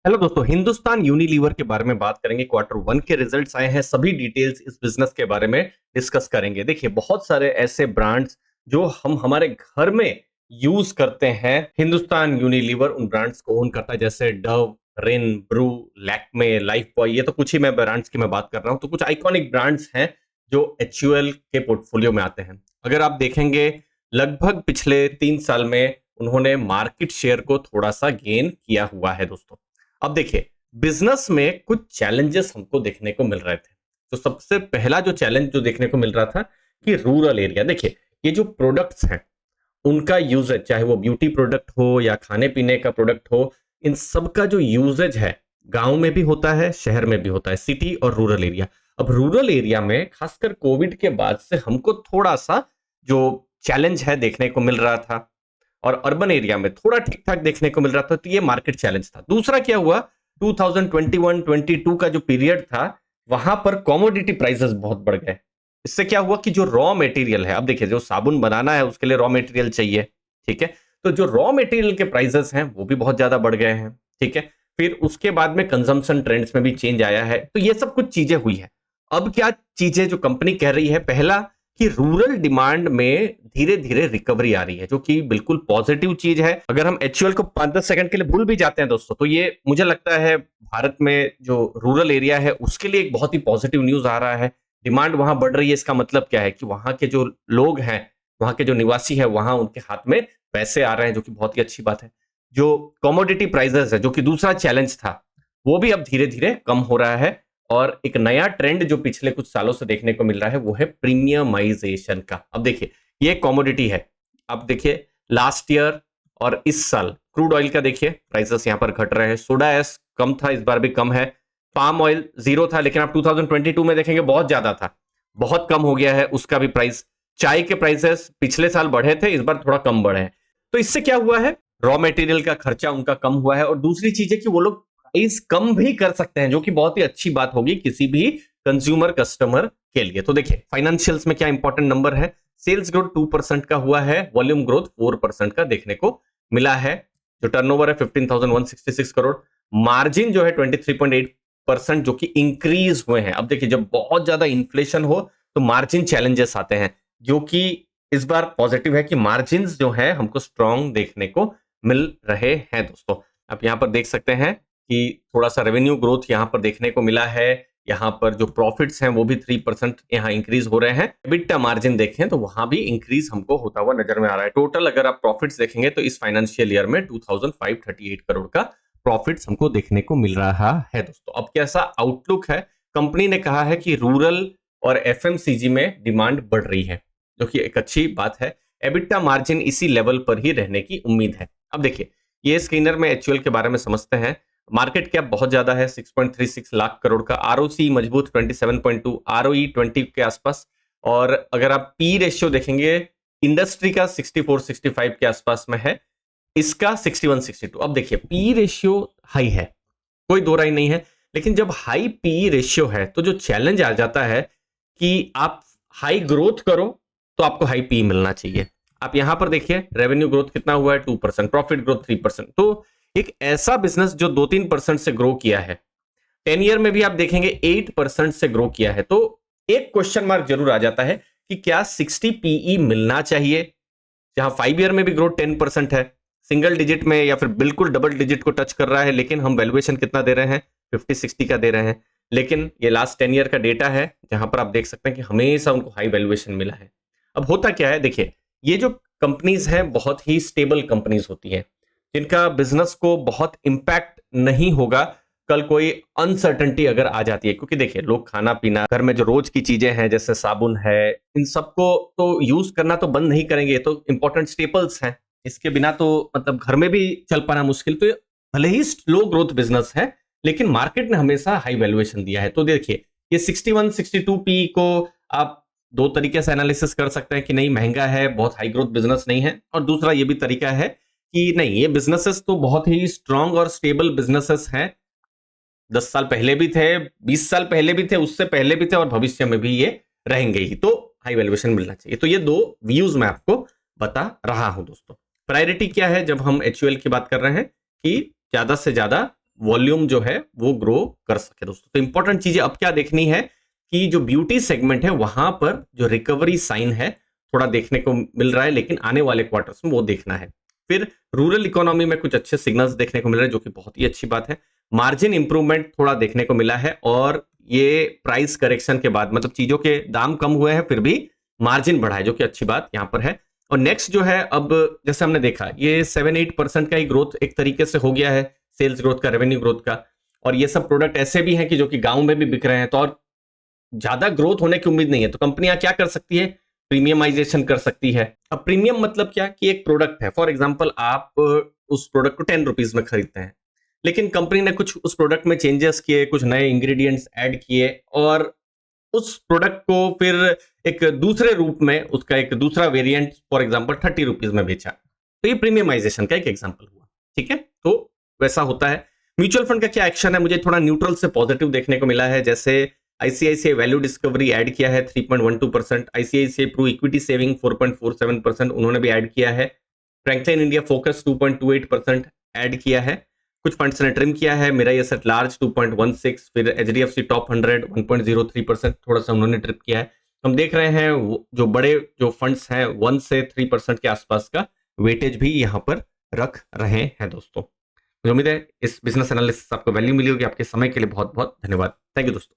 Hello दोस्तों, Hindustan Unilever के बारे में बात करेंगे। क्वार्टर वन के रिजल्ट्स आए हैं, सभी डिटेल्स इस बिजनेस के बारे में डिस्कस करेंगे। देखिए, बहुत सारे ऐसे ब्रांड्स जो हम हमारे घर में यूज करते हैं, हिंदुस्तान यूनिलीवर उन ब्रांड्स को ओन करता है, जैसे डव, रिन, ब्रू, लैक्मे, लाइफ बॉय। ये तो कुछ ही मैं ब्रांड्स की मैं बात कर रहा हूं। तो कुछ आइकॉनिक ब्रांड्स हैं जो एचयूएल के पोर्टफोलियो में आते हैं। अगर आप देखेंगे, लगभग पिछले 3 साल में उन्होंने मार्केट शेयर को थोड़ा सा गेन किया हुआ है दोस्तों। अब देखिए, बिजनेस में कुछ चैलेंजेस हमको देखने को मिल रहे थे। तो सबसे पहला जो चैलेंज जो देखने को मिल रहा था कि रूरल एरिया, देखिए ये जो प्रोडक्ट्स हैं उनका यूजेज, चाहे वो ब्यूटी प्रोडक्ट हो या खाने पीने का प्रोडक्ट हो, इन सब का जो यूजेज है गांव में भी होता है, शहर में भी होता है, सिटी और रूरल एरिया। अब रूरल एरिया में खासकर कोविड के बाद से हमको थोड़ा सा जो चैलेंज है देखने को मिल रहा था, और अर्बन एरिया में थोड़ा ठीक ठाक देखने को मिल रहा था। तो ये मार्केट चैलेंज था। दूसरा क्या हुआ, 2021-22 का जो पीरियड था, वहां पर कॉमोडिटी प्राइसेस बहुत बढ़ गए। इससे क्या हुआ कि जो रॉ मटेरियल है, अब देखिए जो साबुन बनाना है उसके लिए रॉ मटेरियल चाहिए, ठीक है। तो जो रॉ मटेरियल के प्राइसेस हैं वो भी बहुत ज्यादा बढ़ गए हैं, ठीक है। फिर उसके बाद में कंजम्पशन ट्रेंड्स में भी चेंज आया है। तो ये सब कुछ चीजें हुई है। अब क्या चीजें जो कंपनी कह रही है, पहला कि रूरल डिमांड में धीरे धीरे रिकवरी आ रही है, जो कि बिल्कुल पॉजिटिव चीज है। अगर हम एचयूएल को 5-10 सेकंड के लिए भूल भी जाते हैं दोस्तों, तो ये मुझे लगता है भारत में जो रूरल एरिया है उसके लिए एक बहुत ही पॉजिटिव न्यूज आ रहा है। डिमांड वहां बढ़ रही है, इसका मतलब क्या है कि वहां के जो लोग हैं, वहां के जो निवासी है, वहां उनके हाथ में पैसे आ रहे हैं, जो कि बहुत ही अच्छी बात है। जो कमोडिटी प्राइसेस है, जो कि दूसरा चैलेंज था, वो भी अब धीरे धीरे कम हो रहा है। और एक नया ट्रेंड जो पिछले कुछ सालों से देखने को मिल रहा है वो है प्रीमियमाइजेशन का। अब देखिए, ये कमोडिटी है। अब देखिए, लास्ट ईयर और इस साल क्रूड ऑयल का देखिए प्राइसेस यहां पर घट रहे हैं। सोडा एस कम था, इस बार भी कम है। पाम ऑयल जीरो था, लेकिन आप 2022 में देखेंगे बहुत ज्यादा था, बहुत कम हो गया है उसका भी प्राइस। चाय के प्राइसेस पिछले साल बढ़े थे, इस बार थोड़ा कम बढ़े हैं। तो इससे क्या हुआ है, रॉ मटेरियल का खर्चा उनका कम हुआ है। और दूसरी चीज है कि वो लोग प्राइस कम भी कर सकते हैं, जो कि बहुत ही अच्छी बात होगी किसी भी कंज्यूमर कस्टमर के लिए। तो देखिए, फाइनेंशियल्स में क्या इंपॉर्टेंट नंबर है, सेल्स ग्रोथ 2% का हुआ है, वॉल्यूम ग्रोथ 4% का देखने को मिला है। जो टर्नओवर है 15,166 करोड़, मार्जिन जो है 23.8%, जो कि इंक्रीज हुए हैं। अब देखिए, जब बहुत ज्यादा इन्फ्लेशन हो तो मार्जिन चैलेंजेस आते हैं, जो कि इस बार पॉजिटिव है कि मार्जिन जो है हमको स्ट्रॉन्ग देखने को मिल रहे हैं दोस्तों। आप यहां पर देख सकते हैं कि थोड़ा सा रेवेन्यू ग्रोथ यहां पर देखने को मिला है। यहां पर जो प्रॉफिट्स हैं वो भी 3% यहां इंक्रीज हो रहे हैं। एबिटा मार्जिन देखें तो वहां भी इंक्रीज हमको होता हुआ नजर में आ रहा है। टोटल अगर आप प्रॉफिट्स देखेंगे तो इस फाइनेंशियल ईयर में 2538 करोड़ का प्रॉफिट्स हमको देखने को मिल रहा है दोस्तों। अब कैसा आउटलुक है, कंपनी ने कहा है कि रूरल और एफएमसीजी में डिमांड बढ़ रही है, जो कि एक अच्छी बात है। एबिटा मार्जिन इसी लेवल पर ही रहने की उम्मीद है। अब देखिए, ये स्क्रीनर में एचयूएल के बारे में समझते हैं। मार्केट कैप बहुत ज्यादा है, 6.36 लाख करोड़ का। आरओसी मजबूत 27.2, आरओई 20 के आसपास। और अगर आप पी रेशियो देखेंगे, इंडस्ट्री का 64-65 के आसपास में है, इसका 61-62। अब देखिए, पी रेशियो हाई है, कोई दो राय नहीं है। लेकिन जब हाई पी रेशियो है तो जो चैलेंज आ जाता है कि आप हाई ग्रोथ करो तो आपको हाई पी मिलना चाहिए। आप यहां पर देखिए, रेवेन्यू ग्रोथ कितना हुआ है, 2%, प्रॉफिट ग्रोथ 3%। तो एक ऐसा बिजनेस जो 2-3% से ग्रो किया है, 10 ईयर में भी आप देखेंगे 8% से ग्रो किया है, तो एक क्वेश्चन मार्क जरूर आ जाता है कि क्या 60 पीई मिलना चाहिए, जहां 5 ईयर में भी ग्रोथ 10% है, सिंगल डिजिट में या फिर बिल्कुल डबल डिजिट को टच कर रहा है, लेकिन हम वैल्यूएशन कितना दे रहे हैं, 50-60 का दे रहे हैं। लेकिन ये लास्ट 10 ईयर का डेटा है, जहां पर आप देख सकते हैं कि हमेशा उनको हाई वैल्यूएशन मिला है। अब होता क्या है, देखिए, ये जो कंपनीज हैं बहुत ही स्टेबल कंपनीज होती हैं, जिनका बिजनेस को बहुत इंपैक्ट नहीं होगा कल कोई अनसर्टेनिटी अगर आ जाती है। क्योंकि देखिए, लोग खाना पीना, घर में जो रोज की चीजें हैं जैसे साबुन है, इन सबको तो यूज करना तो बंद नहीं करेंगे, ये तो इंपॉर्टेंट स्टेपल्स हैं। इसके बिना तो मतलब घर में भी चल पाना मुश्किल। तो भले ही स्लो ग्रोथ बिजनेस है, लेकिन मार्केट ने हमेशा हाई वैल्यूएशन दिया है। तो देखिए, ये 61-62 पी को आप दो तरीके से एनालिसिस कर सकते हैं कि नहीं महंगा है, बहुत हाई ग्रोथ बिजनेस नहीं है। और दूसरा ये भी तरीका है कि नहीं, ये बिजनेसेस तो बहुत ही स्ट्रांग और स्टेबल बिजनेसेस हैं। 10 साल पहले भी थे, 20 साल पहले भी थे, उससे पहले भी थे, और भविष्य में भी ये रहेंगे ही। तो हाई वैल्यूएशन मिलना चाहिए। तो ये दो व्यूज मैं आपको बता रहा हूं दोस्तों। प्रायोरिटी क्या है जब हम एचयूएल की बात कर रहे हैं, कि ज्यादा से ज्यादा वॉल्यूम जो है वो ग्रो कर सके दोस्तों। तो इंपॉर्टेंट चीजें अब क्या देखनी है कि जो ब्यूटी सेगमेंट है वहां पर जो रिकवरी साइन है थोड़ा देखने को मिल रहा है, लेकिन आने वाले क्वार्टर्स में वो देखना है। फिर रूरल इकोनॉमी में कुछ अच्छे सिग्नल्स देखने को मिल रहे हैं, जो कि बहुत ही अच्छी बात है। मार्जिन इंप्रूवमेंट थोड़ा देखने को मिला है, और ये प्राइस करेक्शन के बाद, मतलब चीजों के दाम कम हुए हैं फिर भी मार्जिन बढ़ा है, जो कि अच्छी बात यहां पर है। और नेक्स्ट जो है, अब जैसे हमने देखा ये 7-8% का ही ग्रोथ एक तरीके से हो गया है, सेल्स ग्रोथ का, रेवेन्यू ग्रोथ का। और ये सब प्रोडक्ट ऐसे भी हैं कि जो कि गांव में भी बिक रहे हैं, तो और ज्यादा ग्रोथ होने की उम्मीद नहीं है। तो कंपनियां क्या कर सकती है, प्रीमियमाइजेशन कर सकती है। अब प्रीमियम मतलब क्या कि एक प्रोडक्ट है, फॉर एग्जाम्पल आप उस प्रोडक्ट को 10 रुपीज में खरीदते हैं, लेकिन कंपनी ने कुछ उस प्रोडक्ट में चेंजेस किए, कुछ नए इंग्रेडिएंट्स ऐड किए, और उस प्रोडक्ट को फिर एक दूसरे रूप में उसका एक दूसरा वेरिएंट फॉर एग्जांपल 30 रुपीज में बेचा। तो ये प्रीमियमाइजेशन का एक एग्जांपल हुआ। ठीक है, तो वैसा होता है। म्यूचुअल फंड का क्या एक्शन है, मुझे थोड़ा न्यूट्रल से पॉजिटिव देखने को मिला है। जैसे आईसीआईसीआई वैल्यू डिस्कवरी ऐड किया है 3.12%, आईसीआईसीआई प्रू इक्विटी सेविंग 4.47% उन्होंने भी ऐड किया है। फ्रैंकलिन इंडिया फोकस 2.28% ऐड किया है। कुछ फंड्स ने ट्रिम किया है, मेरा एसेट लार्ज 2.16, फिर एचडीएफसी टॉप 100 1.03%, थोड़ा सा उन्होंने ट्रिप किया है। हम देख रहे हैं जो बड़े जो फंड्स हैं 1 से 3% के आसपास का वेटेज भी यहां पर रख रहे हैं दोस्तों। मुझे उम्मीद है इस बिजनेस एनालिसिस आपको वैल्यू मिली होगी। आपके समय के लिए बहुत बहुत धन्यवाद। थैंक यू दोस्तों।